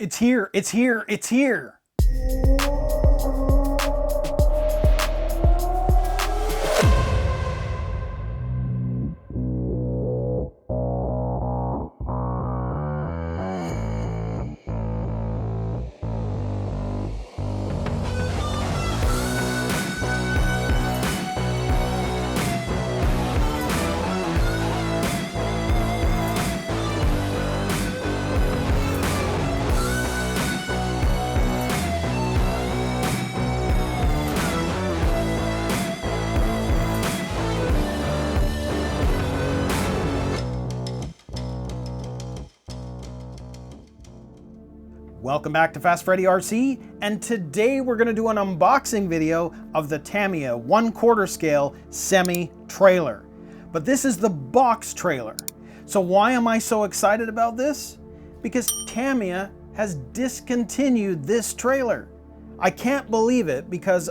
It's here, it's here, it's here. Welcome back to Fast Freddy RC, and today we're going to do an unboxing video of the Tamiya 1/4 scale semi-trailer. But this is the box trailer. So why am I so excited about this? Because Tamiya has discontinued this trailer. I can't believe it because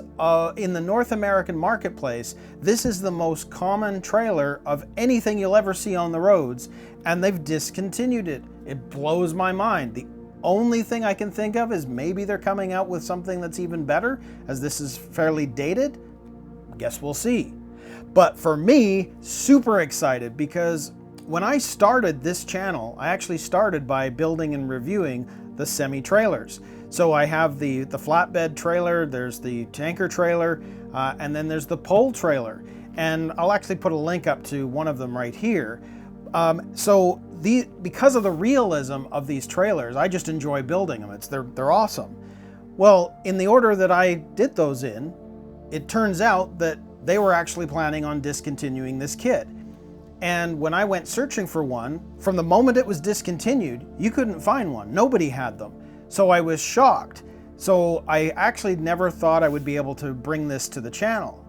in the North American marketplace, this is the most common trailer of anything you'll ever see on the roads, and they've discontinued it. It blows my mind. The only thing I can think of is maybe they're coming out with something that's even better, as this is fairly dated. Guess we'll see. But for me, super excited, because when I started this channel, I actually started by building and reviewing the semi-trailers. So I have the flatbed trailer, there's the tanker trailer, and then there's the pole trailer. And I'll actually put a link up to one of them right here. Because of the realism of these trailers, I just enjoy building them. They're awesome. Well, in the order that I did those in, it turns out that they were actually planning on discontinuing this kit. And when I went searching for one, from the moment it was discontinued, you couldn't find one. Nobody had them. So I was shocked. So I actually never thought I would be able to bring this to the channel.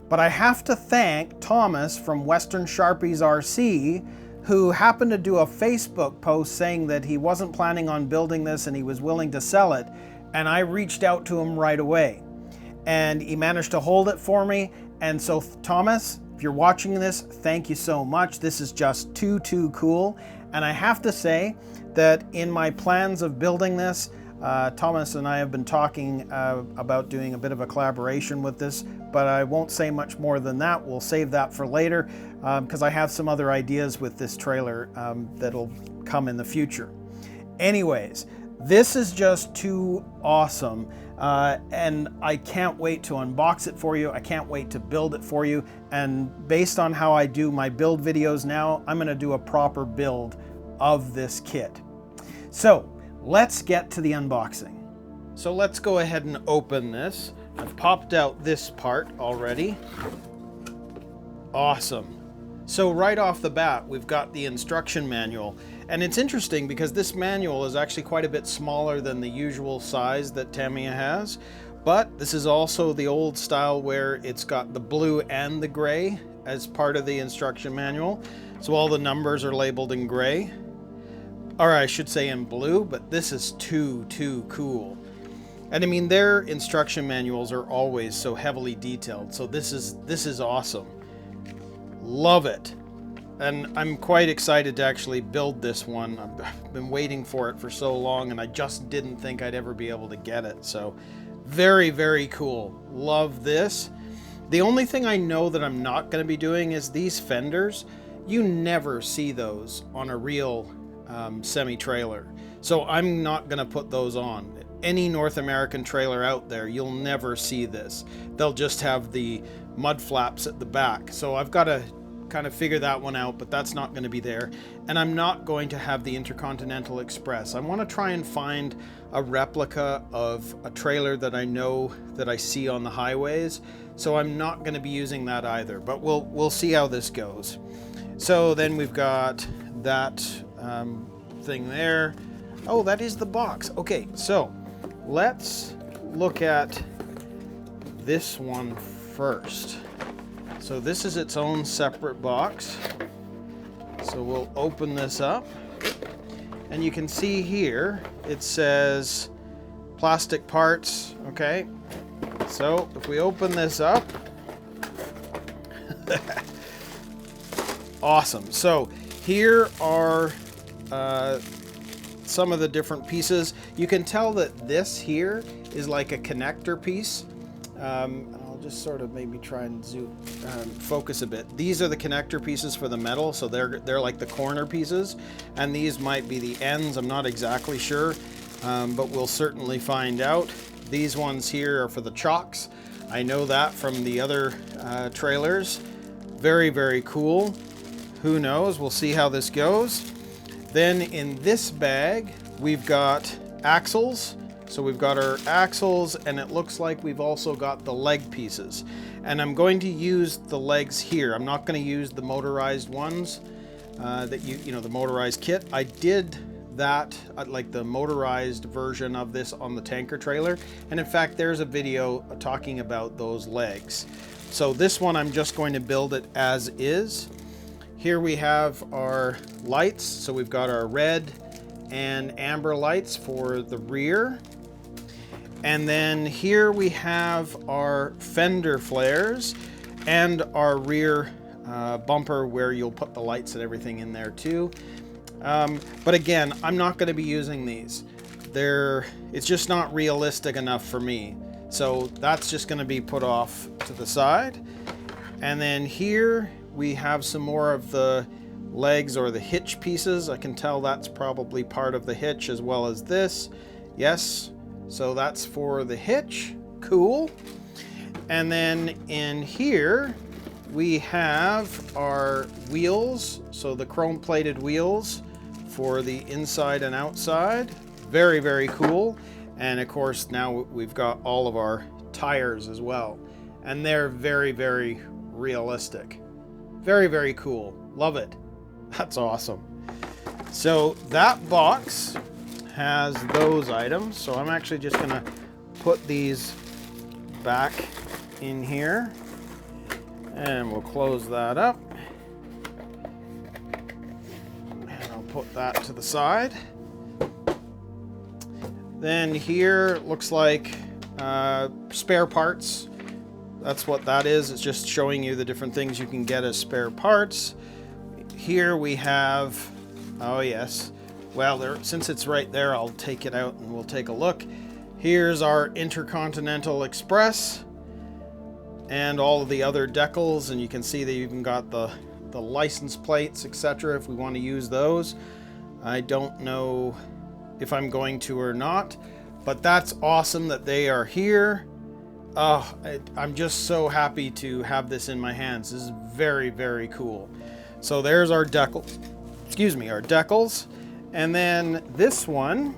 But I have to thank Thomas from Western Sharpies RC, who happened to do a Facebook post saying that he wasn't planning on building this and he was willing to sell it. And I reached out to him right away. And he managed to hold it for me. And so Thomas, if you're watching this, thank you so much. This is just too cool. And I have to say that in my plans of building this, Thomas and I have been talking about doing a bit of a collaboration with this, but I won't say much more than that. We'll save that for later, because I have some other ideas with this trailer that'll come in the future. Anyways, this is just too awesome, and I can't wait to unbox it for you. I can't wait to build it for you, and based on how I do my build videos now, I'm going to do a proper build of this kit. So let's get to the unboxing. So let's go ahead and open this. I've popped out this part already. Awesome. So right off the bat, we've got the instruction manual. And it's interesting because this manual is actually quite a bit smaller than the usual size that Tamiya has. But this is also the old style where it's got the blue and the gray as part of the instruction manual. So all the numbers are labeled in gray. Or I should say in blue, but this is too cool. And I mean, their instruction manuals are always so heavily detailed, so this is awesome. Love it. And I'm quite excited to actually build this one. I've been waiting for it for so long, and I just didn't think I'd ever be able to get it. So very cool. Love this. The only thing I know that I'm not going to be doing is these fenders. You never see those on a real semi-trailer. So I'm not going to put those on. Any North American trailer out there, you'll never see this. They'll just have the mud flaps at the back. So I've got to kind of figure that one out, but that's not going to be there. And I'm not going to have the Intercontinental Express. I want to try and find a replica of a trailer that I know that I see on the highways. So I'm not going to be using that either, but we'll see how this goes. So then we've got that thing there. Oh, that is the box. Okay, so let's look at this one first. So this is its own separate box. So we'll open this up, and you can see here it says plastic parts. Okay, so if we open this up, awesome. So here are some of the different pieces. You can tell that this here is like a connector piece. I'll just sort of maybe try and zoom, focus a bit. These are the connector pieces for the metal, so they're like the corner pieces, and these might be the ends. I'm not exactly sure, but we'll certainly find out. These ones here are for the chocks. I know that from the other trailers. Very, very cool. Who knows? We'll see how this goes. Then in this bag, we've got axles. So we've got our axles, and it looks like we've also got the leg pieces. And I'm going to use the legs here. I'm not going to use the motorized ones that you know, the motorized kit. I did that, like the motorized version of this on the tanker trailer. And in fact, there's a video talking about those legs. So this one, I'm just going to build it as is. Here we have our lights. So we've got our red and amber lights for the rear. And then here we have our fender flares and our rear bumper where you'll put the lights and everything in there too. But again, I'm not going to be using these. It's just not realistic enough for me. So that's just going to be put off to the side. And then here we have some more of the legs or the hitch pieces. I can tell that's probably part of the hitch as well as this. Yes. So that's for the hitch. Cool. And then in here we have our wheels. So the chrome plated wheels for the inside and outside. Very, very cool. And of course now we've got all of our tires as well. And they're very, very realistic. Very, very cool. Love it. That's awesome. So that box has those items. So I'm actually just gonna put these back in here and we'll close that up. And I'll put that to the side. Then here looks like spare parts. That's what that is. It's just showing you the different things you can get as spare parts. Here we have, oh yes, well, since it's right there, I'll take it out and we'll take a look. Here's our Intercontinental Express and all of the other decals, and you can see they even got the license plates, etc. if we want to use those. I don't know if I'm going to or not, but that's awesome that they are here. Oh, I'm just so happy to have this in my hands. This is very, very cool. So there's our decals. Excuse me, our decals. And then this one,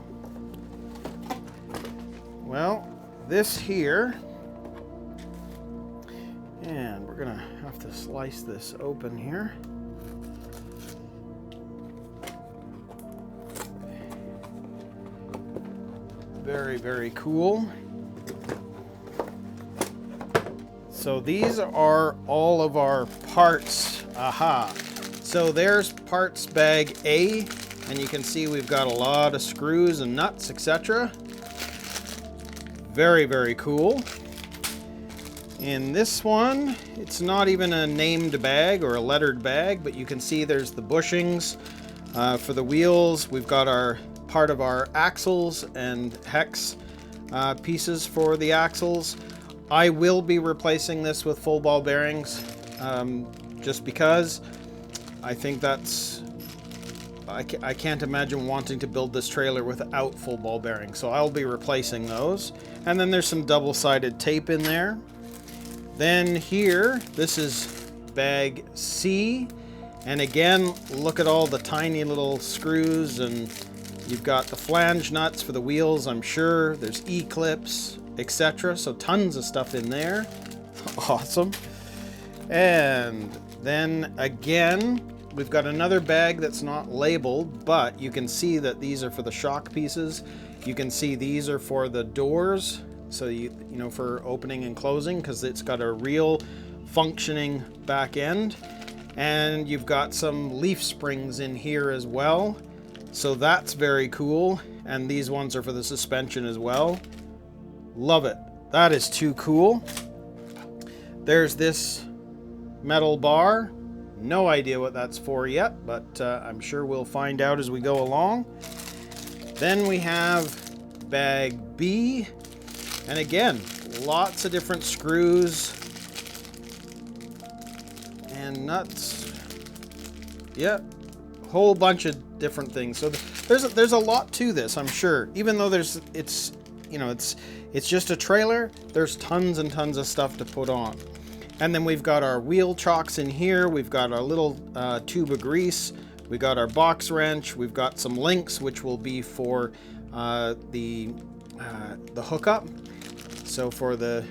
well, this here, and we're gonna have to slice this open here. Very, very cool. So these are all of our parts. Aha. So there's parts bag A, and you can see we've got a lot of screws and nuts, etc. Very, very cool. In this one, it's not even a named bag or a lettered bag, but you can see there's the bushings for the wheels. We've got our part of our axles and hex pieces for the axles. I will be replacing this with full ball bearings just because I think that's, I can't imagine wanting to build this trailer without full ball bearings, so I'll be replacing those. And then there's some double-sided tape in there. Then here, this is bag C, and again, look at all the tiny little screws, and you've got the flange nuts for the wheels, I'm sure. There's E-clips, etc. So tons of stuff in there. Awesome. And then again, we've got another bag that's not labeled, but you can see that these are for the shock pieces. You can see these are for the doors, so you know, for opening and closing, because it's got a real functioning back end. And you've got some leaf springs in here as well, so that's very cool. And these ones are for the suspension as well. Love it. That is too cool. There's this metal bar. No idea what that's for yet, but I'm sure we'll find out as we go along. Then we have bag B, and again, lots of different screws and nuts. Yeah, whole bunch of different things. So there's a lot to this, I'm sure. Even though it's just a trailer, there's tons and tons of stuff to put on. And then we've got our wheel chocks in here. We've got our little tube of grease. We got our box wrench. We've got some links, which will be for the hookup. So for the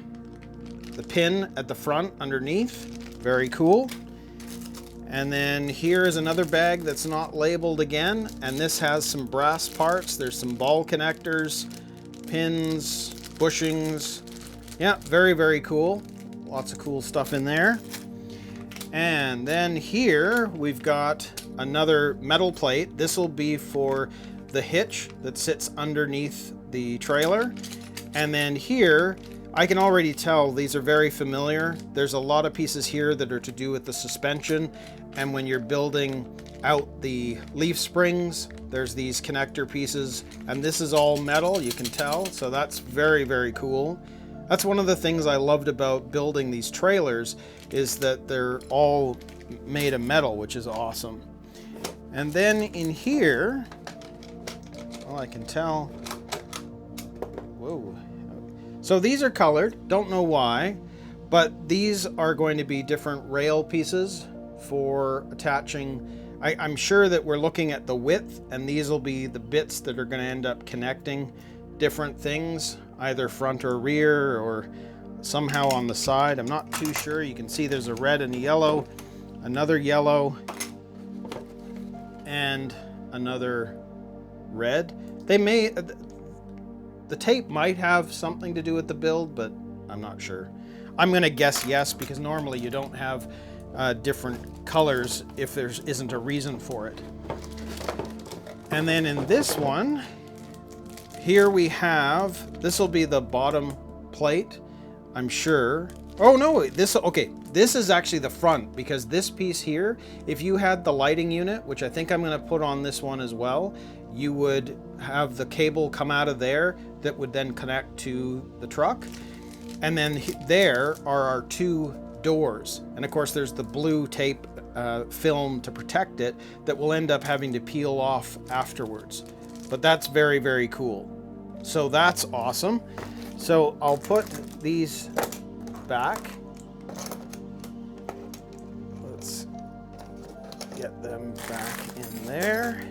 pin at the front underneath. Very cool. And then here is another bag that's not labeled again, and this has some brass parts. There's some ball connectors, pins, bushings. Yeah, very, very cool. Lots of cool stuff in there. And then here we've got another metal plate. This will be for the hitch that sits underneath the trailer. And then here, I can already tell these are very familiar. There's a lot of pieces here that are to do with the suspension. And when you're building out the leaf springs, there's these connector pieces. And this is all metal, you can tell. So that's very, very cool. That's one of the things I loved about building these trailers, is that they're all made of metal, which is awesome. And then in here, well, I can tell. Whoa. So these are colored, don't know why, but these are going to be different rail pieces for attaching. I'm sure that we're looking at the width, and these will be the bits that are going to end up connecting different things, either front or rear or somehow on the side. I'm not too sure. You can see there's a red and a yellow, another yellow, and another red. The tape might have something to do with the build, but I'm not sure. I'm going to guess yes, because normally you don't have different colors if there isn't a reason for it. And then in this one, here we have, this will be the bottom plate, I'm sure. Oh no, this is actually the front, because this piece here, if you had the lighting unit, which I think I'm going to put on this one as well, you would have the cable come out of there that would then connect to the truck. And then there are our two doors. And of course there's the blue tape film to protect it that will end up having to peel off afterwards. But that's very, very cool. So that's awesome. So I'll put these back. Let's get them back in there.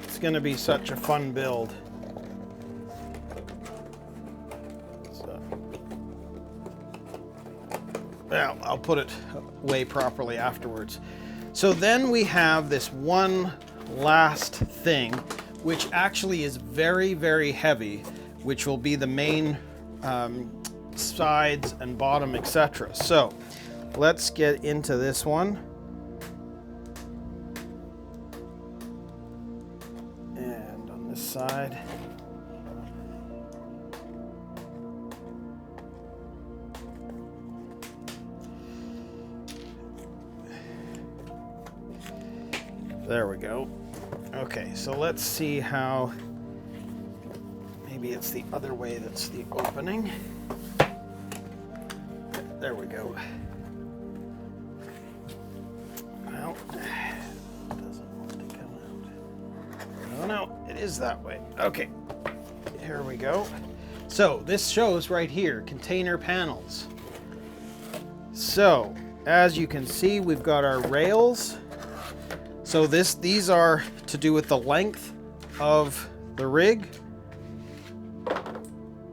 It's going to be such a fun build. So, well, I'll put it away properly afterwards. So then we have this one last thing, which actually is very, very heavy, which will be the main sides and bottom, etc. So let's get into this one. And on this side. There we go. Okay, so let's see how, maybe it's the other way that's the opening. There we go. Well, it doesn't want to come out. Oh no, it is that way. Okay, here we go. So this shows right here, container panels. So, as you can see, we've got our rails. So these are to do with the length of the rig.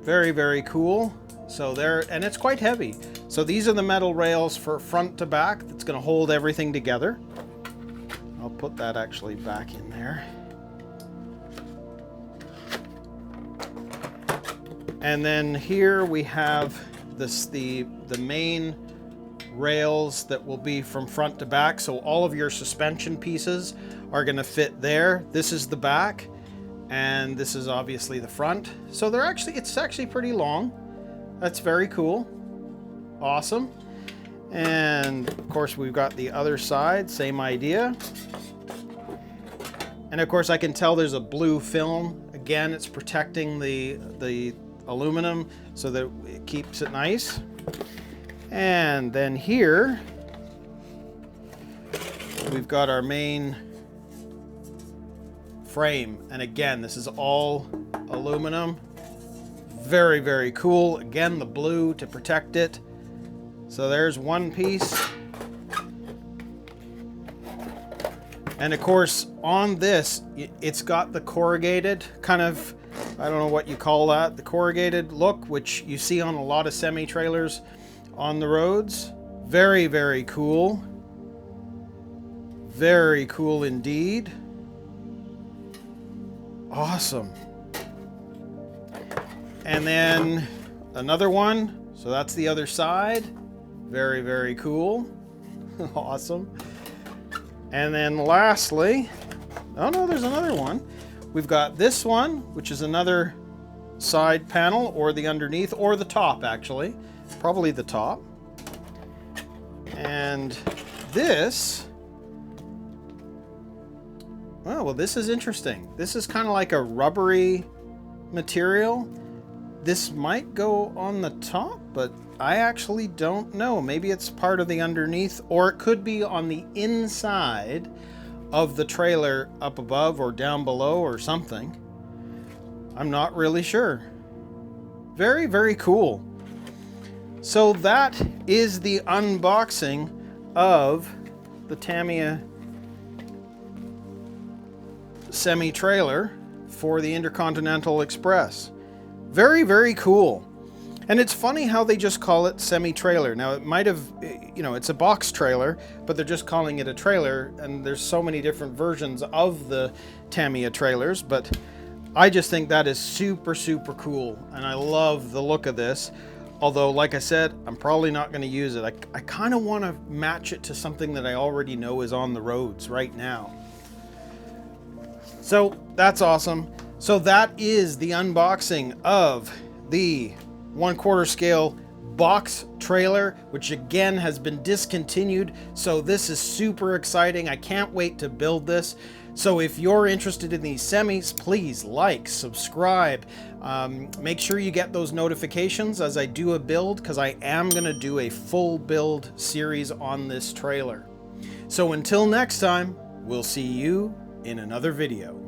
Very, very cool. So and it's quite heavy. So these are the metal rails for front to back that's going to hold everything together. I'll put that actually back in there. And then here we have the main rails that will be from front to back. So all of your suspension pieces are going to fit there. This is the back, and this is obviously the front. So it's actually pretty long. That's very cool. Awesome. And of course we've got the other side, same idea. And of course I can tell there's a blue film. Again, it's protecting the aluminum so that it keeps it nice. And then here we've got our main frame. And again, this is all aluminum. Very, very cool. Again, the blue to protect it. So there's one piece. And of course, on this, it's got the corrugated kind of, I don't know what you call that, the corrugated look, which you see on a lot of semi-trailers on the roads. Very, very cool. Very cool indeed. Awesome. And then another one. So that's the other side. Very, very cool. Awesome. And then lastly, oh no, there's another one. We've got this one, which is another side panel, or the underneath, or the top actually. Probably the top. And this, oh, well, this is interesting. This is kind of like a rubbery material. This might go on the top, but I actually don't know. Maybe it's part of the underneath, or it could be on the inside of the trailer up above or down below or something. I'm not really sure. Very, very cool. So that is the unboxing of the Tamiya Semi-Trailer for the Intercontinental Express. Very, very cool. And it's funny how they just call it semi-trailer. Now, it might have, you know, it's a box trailer, but they're just calling it a trailer, and there's so many different versions of the Tamiya trailers, but I just think that is super, super cool, and I love the look of this. Although, like I said, I'm probably not going to use it. I kind of want to match it to something that I already know is on the roads right now. So, that's awesome. So that is the unboxing of the 1/4 scale box trailer, which again has been discontinued. So this is super exciting. I can't wait to build this. So if you're interested in these semis, please like, subscribe. Make sure you get those notifications as I do a build, because I am going to do a full build series on this trailer. So until next time, we'll see you in another video.